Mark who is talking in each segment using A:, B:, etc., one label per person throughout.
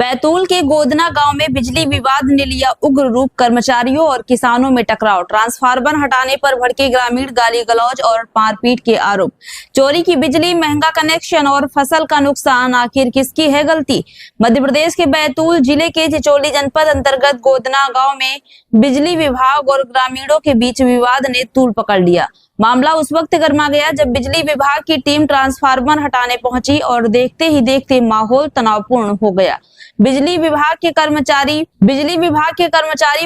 A: बैतूल के गोदना गांव में बिजली विवाद ने लिया उग्र रूप। कर्मचारियों और किसानों में टकराव, ट्रांसफार्मर हटाने पर भड़के ग्रामीण, गाली गलौज और मारपीट के आरोप। चोरी की बिजली, महंगा कनेक्शन और फसल का नुकसान, आखिर किसकी है गलती? मध्य प्रदेश के बैतूल जिले के चिचोली जनपद अंतर्गत गोदना गांव में बिजली विभाग और ग्रामीणों के बीच विवाद ने तूल पकड़ लिया। मामला उस वक्त गर्मा गया जब बिजली विभाग की टीम ट्रांसफार्मर हटाने पहुंची और देखते ही देखते माहौल तनावपूर्ण हो गया। बिजली विभाग के कर्मचारी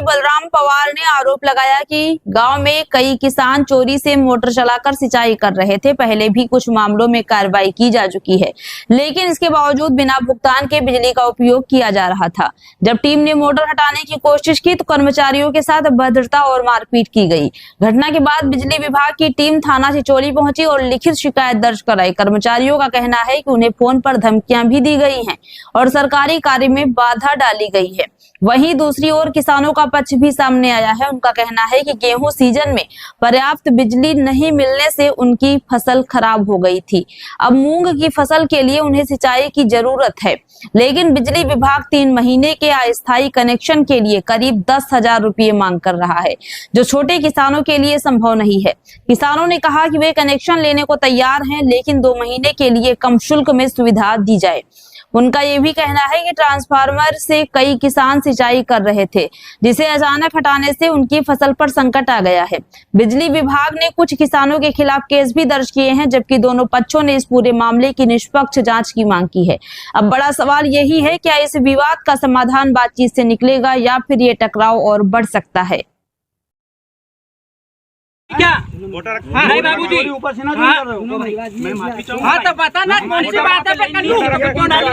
A: बलराम पवार ने आरोप लगाया कि गांव में कई किसान चोरी से मोटर चलाकर सिंचाई कर रहे थे। पहले भी कुछ मामलों में कार्रवाई की जा चुकी है, लेकिन इसके बावजूद बिना भुगतान के बिजली का उपयोग किया जा रहा था। जब टीम ने मोटर हटाने की कोशिश की तो कर्मचारियों के साथ अभद्रता और मारपीट की गई। घटना के बाद बिजली विभाग की टीम थाना चिचोली पहुंची और लिखित शिकायत दर्ज कराई। कर्मचारियों का कहना है कि उन्हें फोन पर धमकियां भी दी गई हैं और सरकारी कार्य में बाधा डाली गई है। वहीं दूसरी ओर किसानों का पक्ष भी सामने आया है। उनका कहना है कि गेहूं सीजन में पर्याप्त बिजली नहीं मिलने से उनकी फसल खराब हो गई थी। अब मूंग की फसल के लिए उन्हें सिंचाई की जरूरत है, लेकिन बिजली विभाग 3 महीने के अस्थायी कनेक्शन के लिए करीब 10,000 रुपये मांग कर रहा है, जो छोटे किसानों के लिए संभव नहीं है। किसानों ने कहा कि वे कनेक्शन लेने को तैयार हैं, लेकिन 2 महीने के लिए कम शुल्क में सुविधा दी जाए। उनका ये भी कहना है कि ट्रांसफार्मर से कई किसान सिंचाई कर रहे थे, जिसे अचानक हटाने से उनकी फसल पर संकट आ गया है। बिजली विभाग ने कुछ किसानों के खिलाफ केस भी दर्ज किए हैं, जबकि दोनों पक्षों ने इस पूरे मामले की निष्पक्ष जांच की मांग की है। अब बड़ा सवाल यही है, क्या इस विवाद का समाधान बातचीत से निकलेगा या फिर ये टकराव और बढ़ सकता है?
B: क्या नहीं बाबूजी, ऊपर से ना मैं माफी चाहूंगा। हाँ तो पता ना कौन सी बात है पे कन्नू क्यों डाली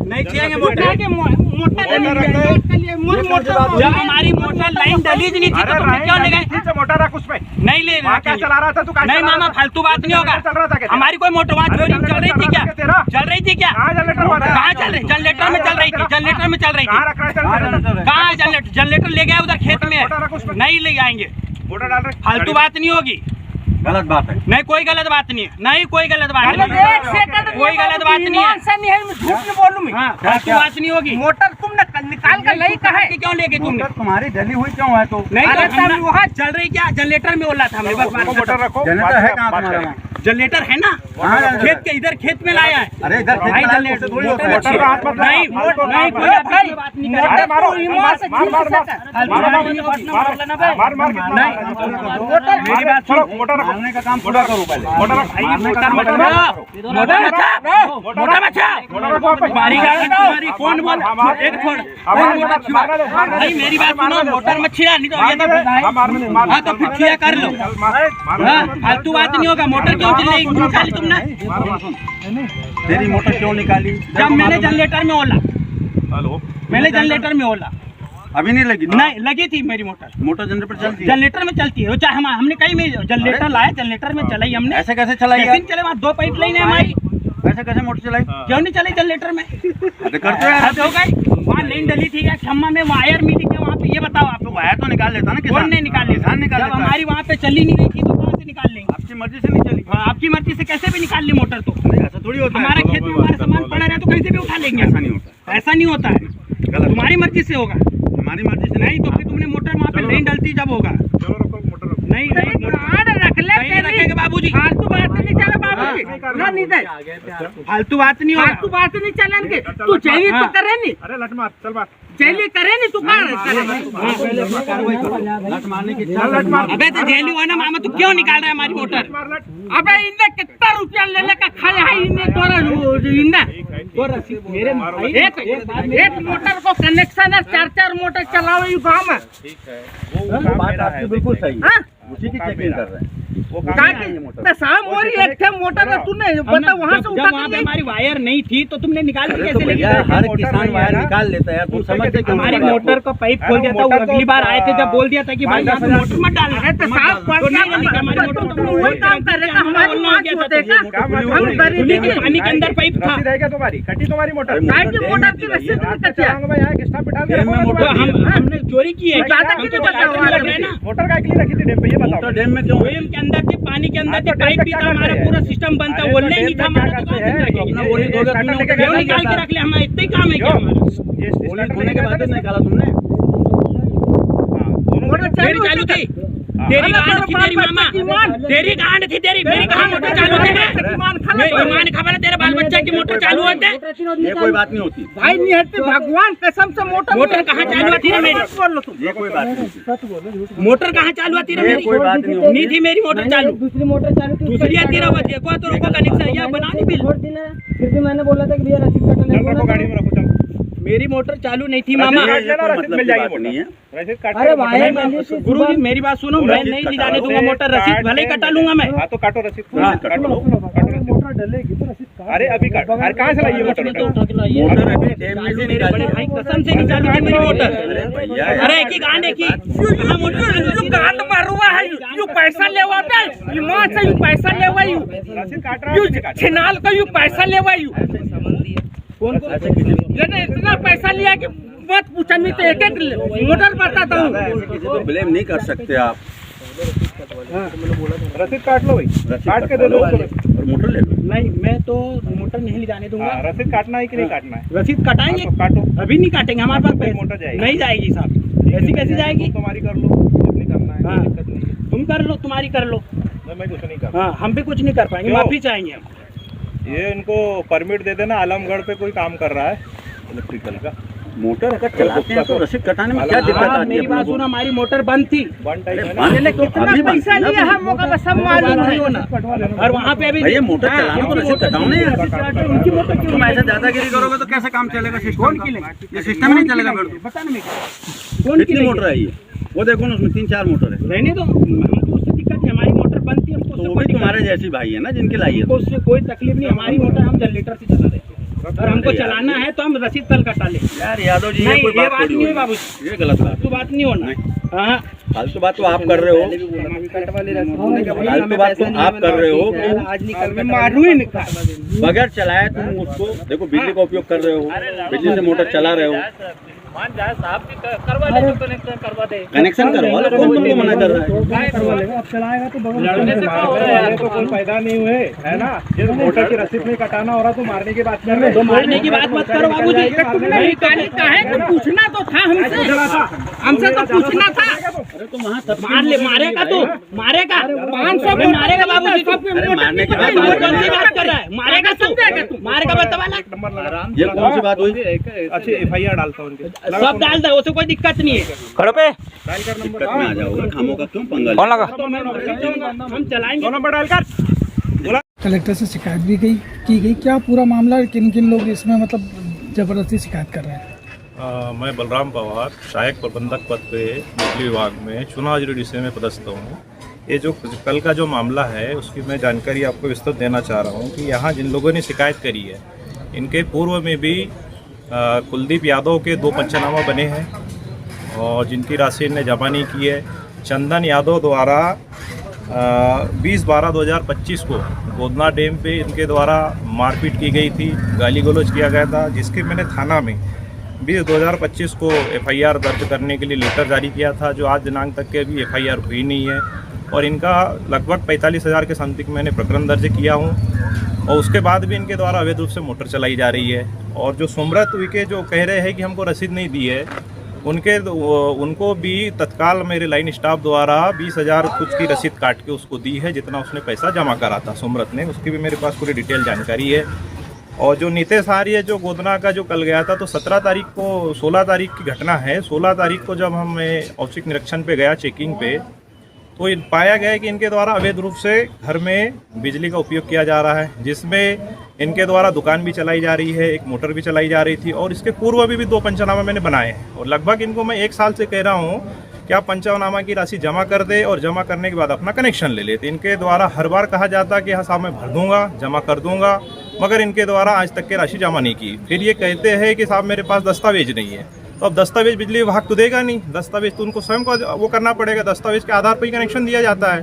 B: नहीं चाहिए मोटर के मोटर जब हमारी मोटर लाइन डली नहीं थी तो तुम क्यों ले गए? मोटर रख उस पे नहीं ले रहा, क्या चला रहा था तू? नहीं मामा, फालतू बात नहीं होगा। हमारी कोई मोटर वहाँ चोरी चल रही थी क्या? चल रही थी क्या? कहाँ चल रही? जनरेटर में चल रही थी। जनरेटर में चल रही थी। कहाँ जनरेटर ले गया उधर खेत में? नहीं ले आएंगे। फालतू बात नहीं होगी, गलत बात है। नहीं कोई गलत बात नहीं है, नहीं कोई गलत बात नहीं है, कोई गलत बात नहीं है। झूठ नहीं बोलूं मैं, फालतू बात नहीं होगी। मोटर तुमने निकाल कर नहीं कहा है क्यों लेके तुमने? तुम्हारी डली हुई क्यों है? तो नहीं वहाँ चल रही क्या? जनरेटर में बोला था हमने। बस मोटर रखो। जनरेटर है कहाँ तुम्हारा? जनरेटर है ना खेत के इधर, खेत में लाया है। अरे इधर जनरेटर थोड़ी होता है। नहीं नहीं कोई बात नहीं। मेरी बात सुनो, मोटर रखने का काम पूरा करो पहले। मोटर कौन बोल एक छोड़ भाई, मेरी बात सुनो। मोटर मच्छिया नहीं तो हाँ तो फिर छुआ कर लो। फालतू बात नहीं होगा। मोटर क्यों निकाली तुमने? तेरी मोटर क्यों निकाली? जब मैंने जनरेटर में ओला। हेलो, मैंने जनरेटर में ओला। अभी नहीं लगी? नहीं लगी थी मेरी मोटर। मोटर जनरेटर चलती है? जनरेटर में चलती है। चाहे हमने कहीं में जनरेटर लाया, जनरेटर में चलाई हमने। ऐसे कैसे चलाई? चले वहाँ 2 पाइप लाइन है हमारी। ऐसे कैसे मोटर चलाई? क्यों नहीं चलाई जनरेटर में? करते हो गए वहाँ लाइन डली थी या खम्मा में वायर मिली थी वहाँ पे? ये बताओ आप। वायर तो निकाल लेता ना किसान? कौन नहीं निकाल लेता? जब हमारी वहाँ पे चली नहीं रही थी तो कहाँ से निकाल लेंगे? आपकी मर्जी से नहीं चली? हाँ, आपकी मर्जी से कैसे भी निकाल ली मोटर। तो ऐसा थोड़ी होता है। हमारे खेत में हमारे सामान पड़ा रहे तो कहीं से भी उठा लेंगे। ऐसा नहीं होता, ऐसा नहीं होता है। तुम्हारी मर्जी से होगा। हमारी मर्जी से नहीं तो फिर तुमने मोटर वहाँ पे लाइन डलती जब होगा। नहीं रखेंगे बाबूजी। फालतू बात नहीं चले बाबूजी, फालतू बात नहीं होगा। फालतू बात नहीं चलेंगे। तू चाहिए तो करे नहीं। अरे लट मार, चल बात जेली करे नहीं। तू अबे तो जेली हुआ ना मामा, तू क्यों निकाल रहा है हमारी मोटर? अबे इनने कितना रुपया लेने का खाया है? एक मोटर को कनेक्शन है, 4 मोटर चलाओ गाँव में। बात आपकी बिल्कुल सही है, उसी की चेकिंग कर रहे हैं। मोटर तूने बता वहाँ से उठा। वहाँ पे हमारी वायर नहीं थी तो तुमने निकाल दी कैसे? लेगी हर किसान वायर निकाल लेता है। तुम समझते कि हमारी मोटर को पाइप खोल दिया था। वो अगली बार आए थे जब बोल दिया था कि भाई यहाँ पे मोटर मत डालना। हमारी मोटर काम कर रहे थे, पानी के अंदर पाइप था। तुम्हारी मोटर हमने चोरी की है। मोटर का रखी थी डैम पे, ये बताओ। डैम में क्यों? डैम के अंदर थी, पानी के अंदर थी, पाइप भी था, हमारा पूरा सिस्टम बनता। बोलने नहीं था हमारा। क्यों निकाल के रख ले? हमारे इतने यही काम है क्या हमारा?
C: होने के बाद नहीं निकाला तुमने?
B: मेरी चालू थी, तेरी गांड थी, तेरी मामा, तेरी गांड थी, तेरी मेरी कहाँ मोटर चालू थी? मेरी ईमान खबर है तेरे बाल बच्चा की मोटर चालू होते?
C: ये कोई बात नहीं होती।
D: भाई नहीं हटती, भगवान कसम से मोटर
B: कहाँ चालू होती है मेरी?
C: ये कोई बात नहीं होती।
B: मोटर कहाँ चालू होती है मेरी?
C: कोई बात नहीं होती।
B: नहीं थी मेरी मोटर चालू,
D: दूसरी मोटर चालू थी,
B: दूसरी आती रहा बच्चे को तो रोको कनेक्शन या बना नहीं बिल।
D: छोड़ दी ना, फिर भी मैंने बोला था कि भैया रसीद कटने
B: मेरी मोटर चालू नहीं थी मामा।
C: मिल जाएगी नहीं है।
D: अरे भाई
B: गुरु जी मेरी बात सुनो, मैं नहीं ले जाने दूंगा मोटर, रसीद भले ही कटा लूंगा मैं।
E: तो काटो रसीद,
C: काट लो।
D: मोटर डलेगी तो रसीद
E: अरे अभी काटो। अरे कहाँ से लाई ये मोटर?
C: मोटर अभी डैम में से
B: मेरे बड़े भाई कसम से नहीं चालू थी मेरी मोटर। अरे एक ही गांड एक ही कहाँ मोटर चालू थी?
D: गांड मारुआ है, यू पैसा लेवा पे, यू मां से यू पैसा लेवा, यू
E: रसीद काट रहा है।
D: छिनाल का यू पैसा लेवा, यू
B: कौन
D: मैंने इतना पैसा लिया कि मत पूछा, मैं तो एक एक मोटर बताता हूँ।
C: किसी को ब्लेम नहीं कर सकते आप।
E: रसीद काट लो भाई, काट के दे दो
C: और मोटर ले लो।
B: नहीं, मैं तो मोटर नहीं ले जाने दूंगा।
E: रसीद काटना है कि नहीं काटना है?
B: रसीद कटाएंगे,
E: तो काटो।
B: अभी नहीं काटेंगे, हमारे पास पैसे
E: मोटर जाएगी।
B: नहीं जाएगी साहब। ऐसी कैसी जाएगी?
E: तुम्हारी कर लो, जितनी करना है,
B: हाँ।
E: दिक्कत नहीं है।
B: तुम कर लो, तुम्हारी कर लो।
E: मैं कुछ नहीं कर।
B: हाँ, हम भी कुछ नहीं कर पाएंगे,
E: क्यों?
B: माफी चाहेंगे हम।
E: ये इनको परमिट दे देना, आलमगढ़ पे कोई काम कर रहा है इलेक्ट्रिकल का।
C: मोटर अगर चलाते हैं तो रसीद कटाने में क्या दिक्कत
B: हाँ,
C: आती है?
B: मेरी बात सुनो, हमारी मोटर बंद थी
E: वन टाइम है ना।
C: अरे
D: कितना पैसा लिया हम लोग का सब मालूम है।
B: और वहाँ पे अभी
C: भैया मोटर चलाना तो रसीद कटाओ नहीं यार।
B: उनकी मोटर क्यों?
C: तुम ऐसे दादागिरी करोगे तो कैसे काम चलेगा सिस्टम का? ये सिस्टम नहीं चलेगा फिर तो।
B: बता ना मेरे को। कौन की
C: कितनी मोटर है ये? वो देखो ना, उसमें 3-4 मोटर है।
B: रहने दो, हमको उससे दिक्कत नहीं, हमारी मोटर बंद थी, हमको
C: तो
B: उससे
C: वो
B: कोई
C: भी तुम्हारे जैसी भाई है ना जिनकी लाई है।
B: हमको उससे कोई तकलीफ नहीं। हमारी मोटर हम जनरेटर से चला देते हैं, और हमको चलाना है तो हम रसीद कल कटा ले।
C: यार यादव जी,
B: नहीं,
C: कोई
B: ये
C: बात
B: बात
C: थोड़ी
B: नहीं है
C: हुई।
B: बाबू,
C: ये गलत बात
B: फालतू बात नहीं होना। हाँ,
C: फालतू बात तो आप कर रहे हो। फालतू बात तो आप कर रहे हो कि
D: आज निकल मारू ही निकल।
C: बगैर चलाए तुम उसको देखो, बिजली का उपयोग कर रहे हो, बिजली से मोटर चला रहे हो।
B: करवा ले, कनेक्शन करवा दे।
C: कनेक्शन करवा लो, कौन तुमको मना कर रहा है?
D: अब चलाएगा तो
B: लड़ने से क्या हो रहा है?
E: तो कोई फायदा नहीं हुए, है ना। ये मोटर की रसीद नहीं कटाना हो रहा तो मारने की बात कर रहे
B: तो मारने की बात मत करो बाबू जी।
D: तुमने निकाली काहे को पूछना तो था हमसे तो पूछना था।
C: अरे तो वहाँ सब
B: मार ले, मारेगा तू, मारेगा
D: 500
B: में मारेगा बाबू जी।
C: अरे मारने की बात
B: वो कौन सी बात कर रहा है? मारेगा तू, मारेगा बता वाला।
C: ये कौन सी बात हुई?
E: अच्छी FIR डालता हूँ उनके।
B: सब डाल दे, उसे कोई दिक्कत नहीं है। खड़ो पे
C: दिक्कत में आ जाओगे, खामों का क्यों पंगा?
B: कौन लगा? हम चलाएंगे।
E: 2 नंबर डालकर।
F: कलेक्टर से शिकायत भी की गई। क्या पूरा मामला, किन किन लोग इसमें मतलब जबरदस्ती शिकायत कर रहे हैं?
E: मैं बलराम पवार, सहायक प्रबंधक पद पे बिजली विभाग में चुनाव डीसी में पदस्थ हूँ। ये जो कल का जो मामला है उसकी मैं जानकारी आपको विस्तृत देना चाह रहा हूँ कि यहाँ जिन लोगों ने शिकायत करी है, इनके पूर्व में भी कुलदीप यादव के 2 पंचनामा बने हैं और जिनकी राशि ने जमा नहीं की है। चंदन यादव द्वारा 20/12/2025 को गोदना डैम पे इनके द्वारा मारपीट की गई थी, गाली गलौज किया गया था, जिसके मैंने थाना में 20/2025 को FIR दर्ज करने के लिए लेटर जारी किया था, जो आज दिनांक तक के भी FIR हुई नहीं है। और इनका लगभग 45,000 के समथिंग मैंने प्रकरण दर्ज किया हूँ। और उसके बाद भी इनके द्वारा अवैध रूप से मोटर चलाई जा रही है। और जो सुमरत के जो कह रहे हैं कि हमको रसीद नहीं दी है, उनको भी तत्काल मेरे लाइन स्टाफ द्वारा 20,000 कुछ की रसीद काट के उसको दी है, जितना उसने पैसा जमा करा था सुमरत ने। उसकी भी मेरे पास पूरी डिटेल जानकारी है। और जो नितेश आर्य जो गोदना का जो कल गया था, तो 17 तारीख को 16 तारीख की घटना है। 16 तारीख को जब हम औचक निरीक्षण पे गया चेकिंग पे, तो पाया गया कि इनके द्वारा अवैध रूप से घर में बिजली का उपयोग किया जा रहा है, जिसमें इनके द्वारा दुकान भी चलाई जा रही है, एक मोटर भी चलाई जा रही थी। और इसके पूर्व भी 2 पंचनामा मैंने बनाए हैं। और लगभग इनको मैं 1 साल से कह रहा हूँ कि आप पंचनामा की राशि जमा कर दे और जमा करने के बाद अपना कनेक्शन ले लेते। इनके द्वारा हर बार कहा जाता कि हाँ साहब मैं भर दूंगा, जमा कर दूंगा, मगर इनके द्वारा आज तक की राशि जमा नहीं की। फिर ये कहते हैं कि साहब मेरे पास दस्तावेज नहीं है। तो अब दस्तावेज बिजली विभाग तो देगा नहीं, दस्तावेज तो उनको स्वयं को वो करना पड़ेगा, दस्तावेज के आधार पर ही कनेक्शन दिया जाता है।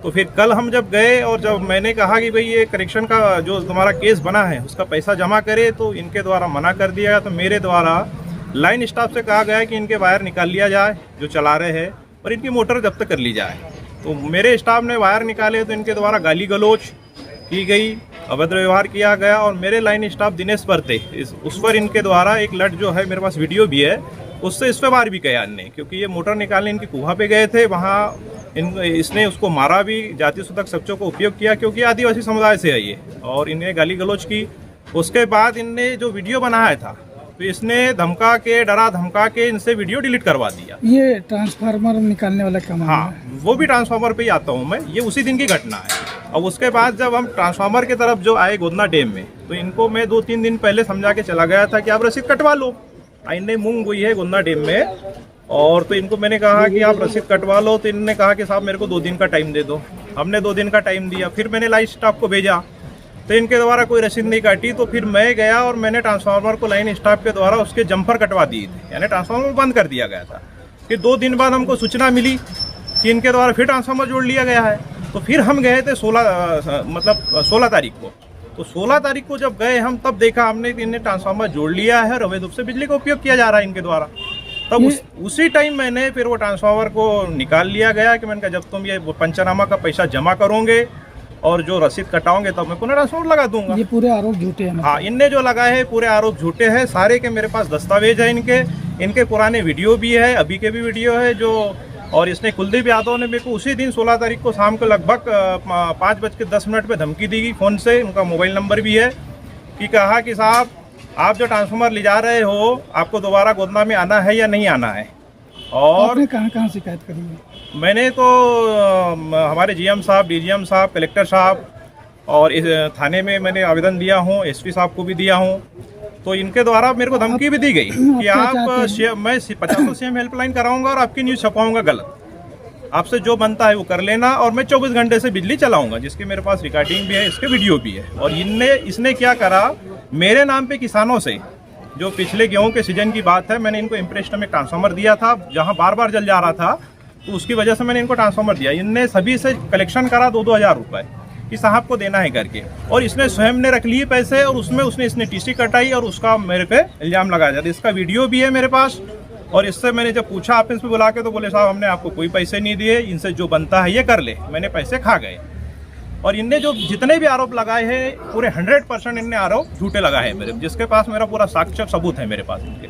E: तो फिर कल हम जब गए और जब मैंने कहा कि भाई ये कनेक्शन का जो तुम्हारा केस बना है उसका पैसा जमा करे, तो इनके द्वारा मना कर दिया गया। तो मेरे द्वारा लाइन स्टाफ से कहा गया कि इनके वायर निकाल लिया जाए जो चला रहे हैं, और इनकी मोटर जब्त कर ली जाए। तो मेरे स्टाफ ने वायर निकाले तो इनके द्वारा गाली गलौज की गई अभद्र व्यवहार किया गया। और मेरे लाइन स्टाफ दिनेश पर थे, उस पर इनके द्वारा एक लट जो है, मेरे पास वीडियो भी है, उससे इस पे वार भी किया इनने, क्योंकि ये मोटर निकालने इनकी कुहा पे गए थे, वहाँ इसने उसको मारा भी, जाति सूचक शब्दों को उपयोग किया, क्योंकि आदिवासी समुदाय से है ये, और इन्हें गाली गलौज की। उसके बाद इनने जो वीडियो बनाया था, तो इसने धमका के, डरा धमका के इनसे वीडियो डिलीट करवा दिया।
F: ये ट्रांसफार्मर निकालने वाला का मामला
E: हाँ,
F: है।
E: वो भी ट्रांसफार्मर पे ही आता हूँ मैं, ये उसी दिन की घटना है। और उसके बाद जब हम ट्रांसफार्मर की तरफ जो आए गोदना डैम में, तो इनको मैं 2-3 दिन पहले समझा के चला गया था कि आप रसीद कटवा लो। इनने मूंग हुई है गोदना डैम में, और तो इनको मैंने कहा कि आप रसीद कटवा लो, तो इन्होंने कहा कि साहब मेरे को 2 दिन का टाइम दे दो। हमने 2 दिन का टाइम दिया, फिर मैंने लाइन स्टाफ को भेजा, तो इनके द्वारा कोई रसीद नहीं काटी। तो फिर मैं गया और मैंने ट्रांसफार्मर को लाइन स्टाफ के द्वारा उसके जंपर कटवा दिए थे, यानी ट्रांसफार्मर बंद कर दिया गया था। फिर 2 दिन बाद हमको सूचना मिली कि इनके द्वारा फिर ट्रांसफार्मर जोड़ लिया गया है। तो फिर हम गए थे 16 तारीख को। तो 16 तारीख को जब गए हम, तब देखा हमने कि इन्हें ट्रांसफार्मर जोड़ लिया है और अवैध रूप से बिजली का उपयोग किया जा रहा है इनके द्वारा। तब उसी टाइम मैंने फिर वो ट्रांसफार्मर को निकाल लिया गया कि मैंने कहा जब तुम ये पंचनामा का पैसा जमा करोगे और जो रसीद कटाओगे तब मैं पुनः ट्रांसफार्मर लगा दूंगा।
F: ये पूरे आरोप झूठे हैं।
E: हाँ, इनने जो लगाए हैं पूरे आरोप झूठे हैं सारे के। मेरे पास दस्तावेज है इनके पुराने वीडियो भी है, अभी के भी वीडियो है जो। और इसने कुलदीप यादव ने मेरे को उसी दिन 16 तारीख को शाम को लगभग 5:10 पे धमकी दी गई फ़ोन से, उनका मोबाइल नंबर भी है, कि कहा कि साहब आप जो ट्रांसफार्मर ले जा रहे हो, आपको दोबारा गोदना में आना है या नहीं आना है। और
F: आपने कहाँ शिकायत करी है?
E: मैंने तो हमारे जीएम साहब, डीजीएम साहब, कलेक्टर साहब और इस थाने में मैंने आवेदन दिया हूँ, एसपी साहब को भी दिया हूँ। तो इनके द्वारा मेरे को धमकी भी दी गई कि मैं 50 सीएम हेल्पलाइन कराऊंगा और आपकी न्यूज़ छपाऊंगा गलत। आपसे जो बनता है वो कर लेना, और मैं 24 घंटे से बिजली चलाऊंगा, जिसकी मेरे पास रिकॉर्डिंग भी है, इसके वीडियो भी है। और इसने क्या करा, मेरे नाम पे किसानों से, जो पिछले गेहूं के सीजन की बात है, मैंने इनको इम्प्रेस्ड में ट्रांसफार्मर दिया था, जहां बार बार जल जा रहा था, तो उसकी वजह से मैंने इनको ट्रांसफार्मर दिया। इनने सभी से कलेक्शन करा 2-2 हज़ार रुपये कि साहब को देना है करके, और इसने स्वयं ने रख लिए पैसे, और उसमें इसने टीसी कटाई और उसका मेरे पे इल्ज़ाम लगाया जाता है। इसका वीडियो भी है मेरे पास। और इससे मैंने जब पूछा ऑफिस में बुला के, तो बोले साहब हमने आपको कोई पैसे नहीं दिए, इनसे जो बनता है ये कर ले, मैंने पैसे खा गए। और इनने जो जितने भी आरोप लगाए हैं पूरे 100% इनने आरोप झूठे लगाए हैं मेरे, जिसके पास मेरा पूरा साक्ष्य सबूत है मेरे पास इनके।